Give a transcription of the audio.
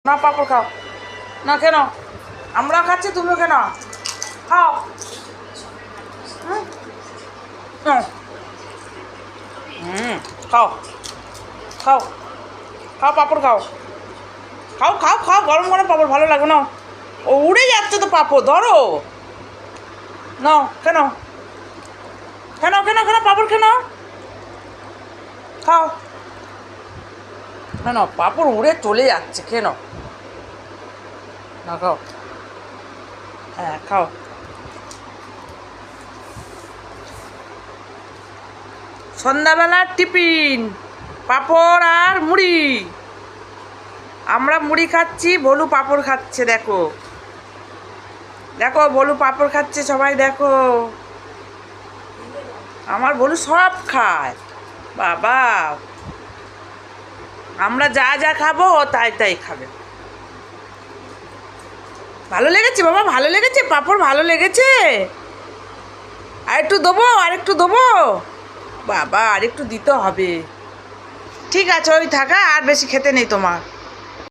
না পাঁপড় খাও না। কেন আমরা খাচ্ছি তুমিও কেন খাও? হুম হুম খাও খাও খাও পাঁপড় খাও খাও খাও খাও গরম গরম পাঁপড় ভালো লাগবে না। ও উড়ে যাচ্ছে তো পাঁপড়, ধরো নাও। কেন কেন কেন কেন পাঁপড় কেন খাও? না পাঁপড় উড়ে চলে যাচ্ছে, কেন না খাও? হ্যাঁ খাও। সন্ধ্যাবেলার টিফিন পাঁপড় আর মুড়ি। আমরা মুড়ি খাচ্ছি, ভলু পাঁপড় খাচ্ছে। দেখো দেখো ভলু পাঁপড় খাচ্ছে, সবাই দেখো। আমার ভলু সব খায় বাবা। আমরা যা যা খাবো ও তাই তাই খাবে। ভালো লেগেছে বাবা, ভালো লেগেছে পাঁপড়, ভালো লেগেছে। আর একটু দেবো, আর একটু দেবো বাবা, আর একটু দিতে হবে। ঠিক আছে ওই থাকা, আর বেশি খেতে নেই তোমার।